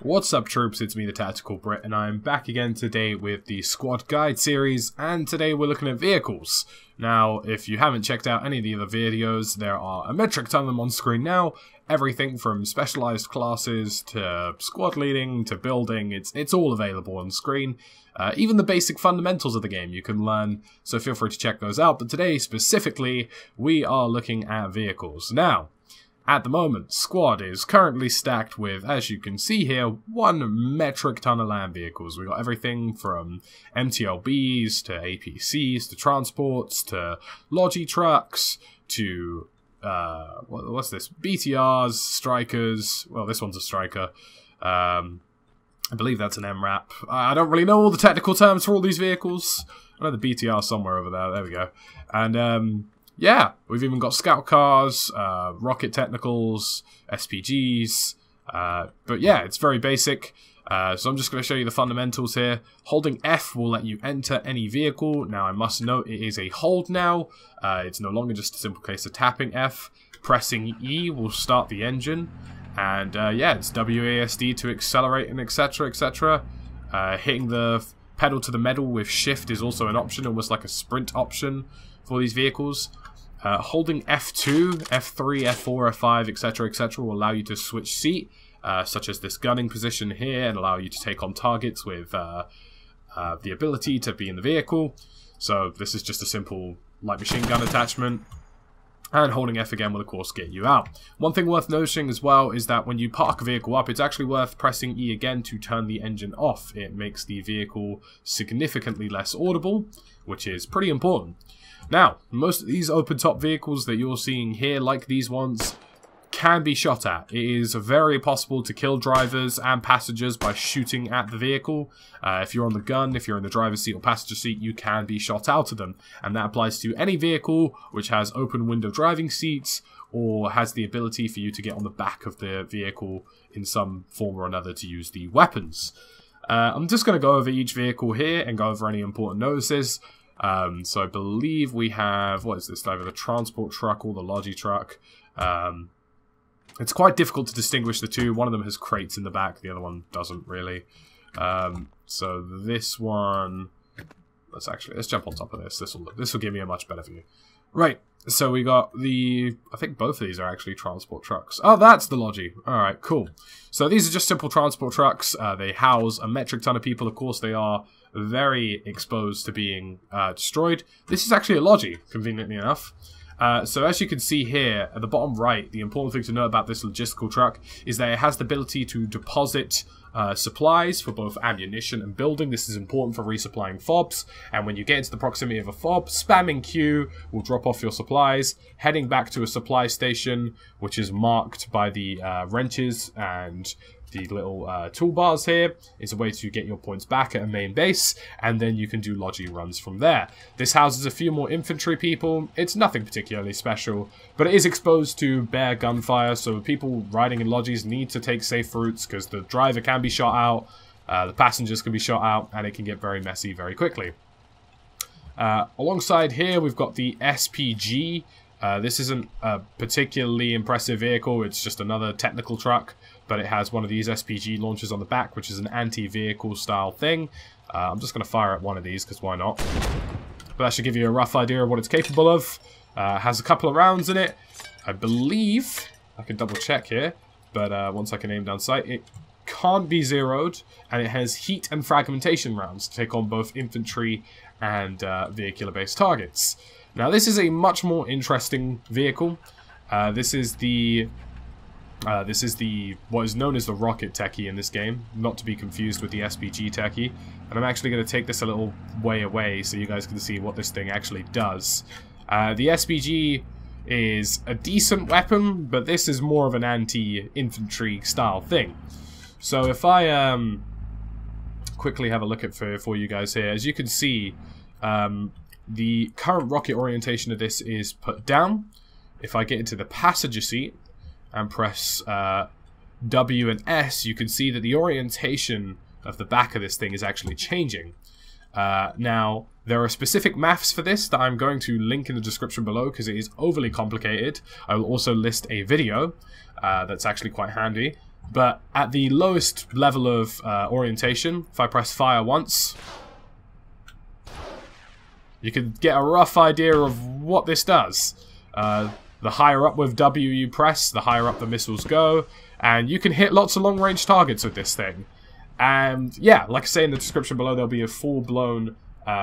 What's up, troops? It's me, TheTacticalBrit, and I'm back again today with the Squad Guide series, and today we're looking at vehicles. Now, if you haven't checked out any of the other videos, there are a metric ton of them on screen now. Everything from specialized classes to squad leading to building, it's all available on screen. Even the basic fundamentals of the game you can learn, so feel free to check those out. But today, specifically, we are looking at vehicles. Now, at the moment, Squad is currently stacked with, as you can see here, 1 metric ton of land vehicles. We've got everything from MTLBs to APCs to transports to Logi trucks to, what's this? BTRs, strikers. Well, this one's a striker. I believe that's an Mrap. I don't really know all the technical terms for all these vehicles. I know the BTR somewhere over there. There we go. And, yeah, we've even got scout cars, rocket technicals, SPGs, but yeah, it's very basic. So I'm just going to show you the fundamentals here. Holding F will let you enter any vehicle. Now I must note it is a hold now. It's no longer just a simple case of tapping F. Pressing E will start the engine. And yeah, it's WASD to accelerate and etc, etc. Hitting the pedal to the metal with shift is also an option, almost like a sprint option for these vehicles. Holding F2, F3, F4, F5, etc, etc will allow you to switch seat, such as this gunning position here, and allow you to take on targets with the ability to be in the vehicle. So this is just a simple light machine gun attachment. And holding F again will of course get you out. One thing worth noting as well is that when you park a vehicle up, it's actually worth pressing E again to turn the engine off. It makes the vehicle significantly less audible, which is pretty important. Now, most of these open-top vehicles that you're seeing here, like these ones, can be shot at. It is very possible to kill drivers and passengers by shooting at the vehicle. If you're on the gun, if you're in the driver's seat or passenger seat, you can be shot out of them. And that applies to any vehicle which has open window driving seats or has the ability for you to get on the back of the vehicle in some form or another to use the weapons. I'm just going to go over each vehicle here and go over any important notices. So I believe we have, what is this, either the transport truck or the Logi truck. It's quite difficult to distinguish the two. One of them has crates in the back, the other one doesn't really. So this one, let's jump on top of this. This will give me a much better view. Right, so we got the, I think both of these are actually transport trucks. Oh, that's the Logi. Alright, cool. So these are just simple transport trucks. They house a metric ton of people. Of course, they are very exposed to being destroyed. This is actually a Logi, conveniently enough. So as you can see here, at the bottom right, the important thing to know about this logistical truck is that it has the ability to deposit supplies for both ammunition and building. This is important for resupplying fobs, and when you get into the proximity of a fob, spamming Q will drop off your supplies. Heading back to a supply station, which is marked by the wrenches and the little toolbars here, is a way to get your points back at a main base, and then you can do Logi runs from there. This houses a few more infantry people. It's nothing particularly special, but it is exposed to bare gunfire, so people riding in Logis need to take safe routes, because the driver can be shot out, the passengers can be shot out, and it can get very messy very quickly. Alongside here, we've got the SPG. This isn't a particularly impressive vehicle, it's just another technical truck, but it has one of these SPG launchers on the back, which is an anti-vehicle style thing. I'm just going to fire at one of these, because why not? But that should give you a rough idea of what it's capable of. Has a couple of rounds in it. I believe, I can double check here, but once I can aim down sight, it can't be zeroed, and it has heat and fragmentation rounds to take on both infantry and vehicular-based targets. Now this is a much more interesting vehicle. This is what is known as the rocket techie in this game, not to be confused with the SPG techie. And I'm actually going to take this a little way away so you guys can see what this thing actually does. The SPG is a decent weapon, but this is more of an anti-infantry style thing. So if I quickly have a look at for you guys here, as you can see, the current rocket orientation of this is put down. If I get into the passenger seat and press W and S, you can see that the orientation of the back of this thing is actually changing. Now, there are specific maths for this that I'm going to link in the description below because it is overly complicated. I will also list a video that's actually quite handy. But at the lowest level of orientation, if I press fire once, you can get a rough idea of what this does. The higher up with W you press, the higher up the missiles go, and you can hit lots of long-range targets with this thing. And yeah, like I say in the description below, there'll be a full-blown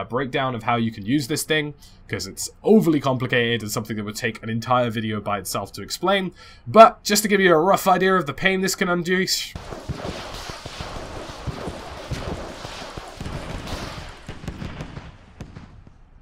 breakdown of how you can use this thing, because it's overly complicated and something that would take an entire video by itself to explain. But just to give you a rough idea of the pain this can undo,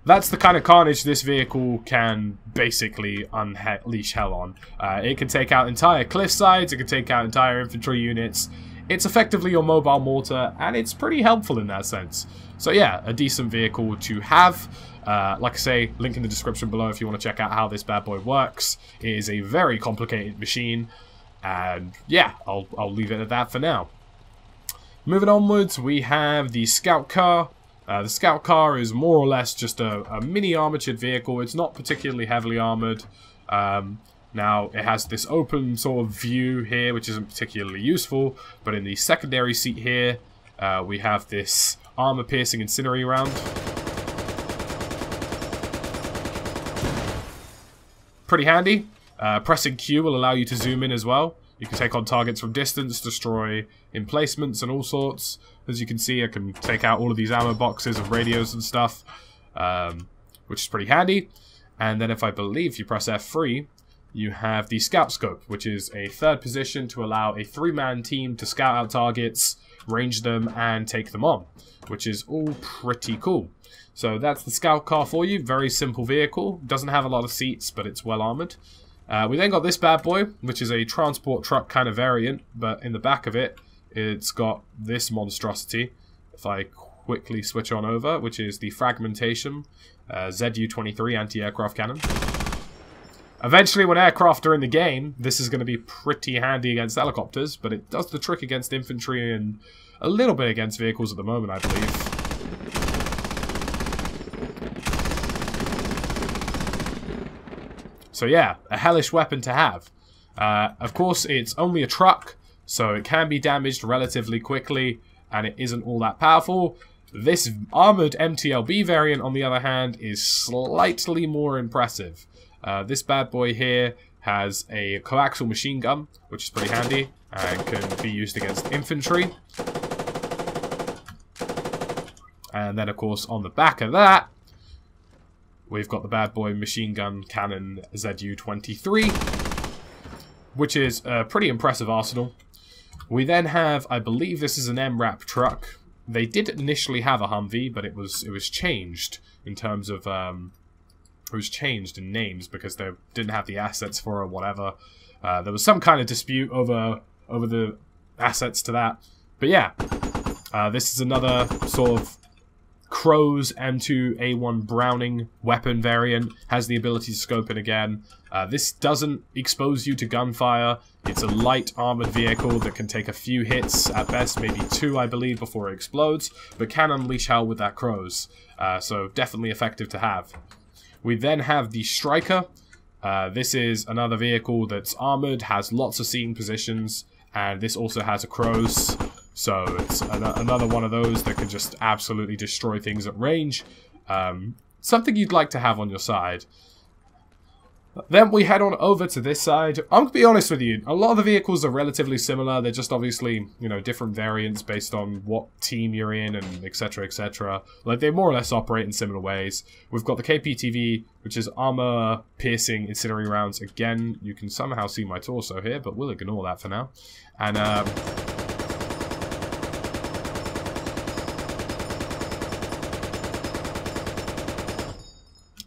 that's the kind of carnage this vehicle can basically unleash hell on. It can take out entire cliff sides, it can take out entire infantry units. It's effectively your mobile mortar, and it's pretty helpful in that sense. So yeah, a decent vehicle to have. Like I say, link in the description below if you want to check out how this bad boy works. It is a very complicated machine, and yeah, I'll leave it at that for now. Moving onwards, we have the scout car. The scout car is more or less just a mini armatured vehicle. It's not particularly heavily armored. Now, it has this open sort of view here, which isn't particularly useful, but in the secondary seat here, we have this armor-piercing incendiary round. Pretty handy. Pressing Q will allow you to zoom in as well. You can take on targets from distance, destroy emplacements and all sorts. As you can see, I can take out all of these ammo boxes of radios and stuff, which is pretty handy. And then if I believe you press F3, you have the scout scope, which is a third position to allow a 3-man team to scout out targets, range them, and take them on, which is all pretty cool. So that's the scout car for you. Very simple vehicle. Doesn't have a lot of seats, but it's well armored. We then got this bad boy, which is a transport truck kind of variant, but in the back of it, it's got this monstrosity. If I quickly switch on over, which is the fragmentation ZU-23 anti-aircraft cannon. Eventually, when aircraft are in the game, this is going to be pretty handy against helicopters, but it does the trick against infantry and a little bit against vehicles at the moment, I believe. So yeah, a hellish weapon to have. Of course, it's only a truck, so it can be damaged relatively quickly, and it isn't all that powerful. This armoured MTLB variant, on the other hand, is slightly more impressive. This bad boy here has a coaxial machine gun, which is pretty handy, and can be used against infantry. And then, of course, on the back of that, we've got the bad boy machine gun cannon ZU-23, which is a pretty impressive arsenal. We then have, I believe this is an Mrap Truck. They did initially have a Humvee, but it was changed in terms of it was changed in names because they didn't have the assets for it or whatever. There was some kind of dispute over the assets to that. But yeah, this is another sort of Crow's M2A1 Browning weapon variant. Has the ability to scope in again. This doesn't expose you to gunfire. It's a light armored vehicle that can take a few hits, at best maybe 2 I believe, before it explodes, but can unleash hell with that Crow's. So definitely effective to have. We then have the Striker. This is another vehicle that's armored, has lots of seeing positions, and this also has a Crow's. So it's another one of those that can just absolutely destroy things at range. Something you'd like to have on your side. Then we head on over to this side. I'm going to be honest with you, a lot of the vehicles are relatively similar. They're just obviously, you know, different variants based on what team you're in and etc, etc. Like, they more or less operate in similar ways. We've got the Kptv, which is armor-piercing incendiary rounds. Again, you can somehow see my torso here, but we'll ignore that for now. And,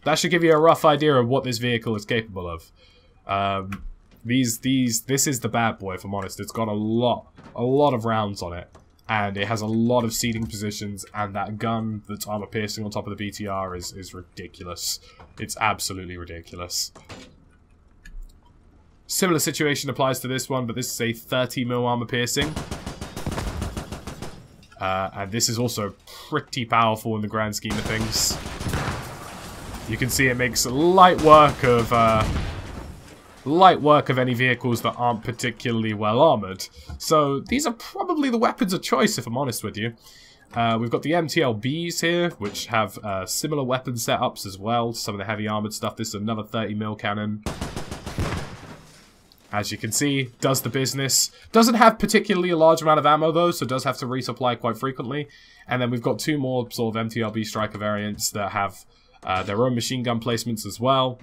that should give you a rough idea of what this vehicle is capable of. This is the bad boy, if I'm honest. It's got a lot of rounds on it, and it has a lot of seating positions, and that gun that's armor piercing on top of the BTR is ridiculous. It's absolutely ridiculous. Similar situation applies to this one, but this is a 30mm armor piercing. And this is also pretty powerful in the grand scheme of things. You can see it makes light work of light work of any vehicles that aren't particularly well armoured. So these are probably the weapons of choice, if I'm honest with you. We've got the MTLBs here, which have similar weapon setups as well to some of the heavy armoured stuff. This is another 30mm cannon. As you can see, does the business. Doesn't have particularly a large amount of ammo though, so does have to resupply quite frequently. And then we've got two more sort of MTLB striker variants that have their own machine gun placements as well.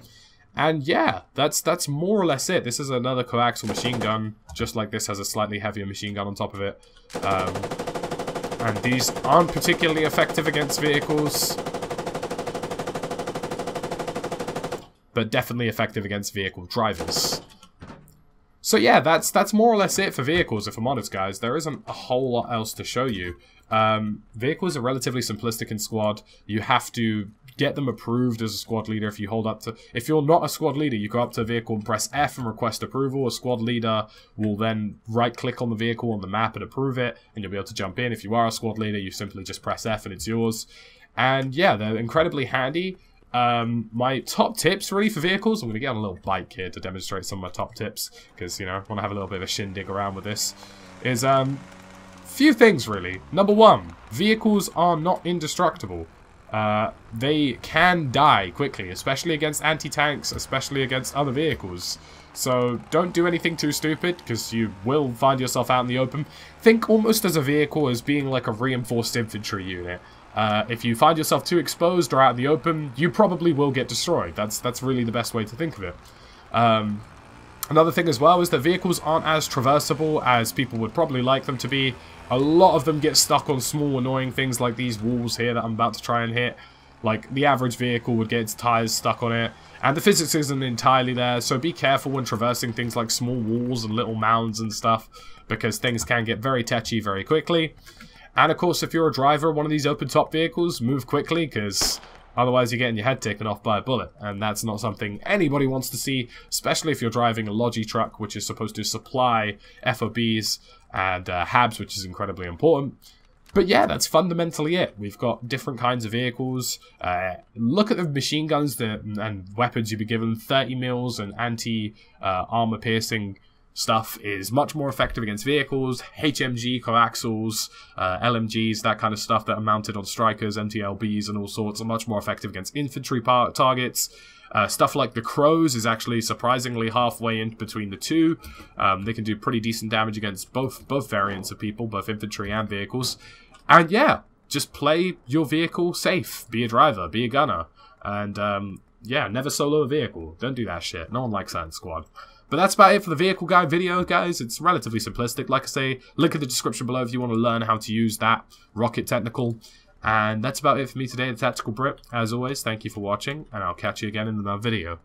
And yeah, that's more or less it. This is another coaxial machine gun, just like this has a slightly heavier machine gun on top of it. And these aren't particularly effective against vehicles, but definitely effective against vehicle drivers. So yeah, that's more or less it for vehicles, if I'm honest, guys. There isn't a whole lot else to show you. Vehicles are relatively simplistic in squad. You have to get them approved as a squad leader. If you're not a squad leader, you go up to a vehicle and press F and request approval. A squad leader will then right-click on the vehicle on the map and approve it, and you'll be able to jump in. If you are a squad leader, you simply just press F and it's yours. And yeah, they're incredibly handy. My top tips really for vehicles, I'm going to get on a little bike here to demonstrate some of my top tips, because, you know, I want to have a little bit of a shindig around with this, is few things really. Number one, vehicles are not indestructible. They can die quickly, especially against anti-tanks, especially against other vehicles. So don't do anything too stupid, because you will find yourself out in the open. Think almost as a vehicle as being like a reinforced infantry unit. If you find yourself too exposed or out in the open, you probably will get destroyed. That's really the best way to think of it. Another thing as well is that vehicles aren't as traversable as people would probably like them to be. A lot of them get stuck on small annoying things like these walls here that I'm about to try and hit. Like, the average vehicle would get its tires stuck on it, and the physics isn't entirely there, so be careful when traversing things like small walls and little mounds and stuff, because things can get very tetchy very quickly. And of course, if you're a driver of one of these open-top vehicles, move quickly, because otherwise you're getting your head taken off by a bullet. And that's not something anybody wants to see, especially if you're driving a Logi truck, which is supposed to supply FOBs and HABs, which is incredibly important. But yeah, that's fundamentally it. We've got different kinds of vehicles. Look at the machine guns and weapons you'll be given. 30 mils and anti-armor piercing stuff is much more effective against vehicles. HMG, coaxials, LMGs, that kind of stuff that are mounted on strikers, MTLBs and all sorts are much more effective against infantry targets. Stuff like the Crows is actually surprisingly halfway in between the two. They can do pretty decent damage against both variants of people, both infantry and vehicles. And yeah, just play your vehicle safe. Be a driver, be a gunner. And yeah, never solo a vehicle. Don't do that shit. No one likes that in squad. But that's about it for the vehicle guide video, guys. It's relatively simplistic. Like I say, link in the description below if you want to learn how to use that rocket technical. And that's about it for me today, The Tactical Brit. As always, thank you for watching, and I'll catch you again in another video.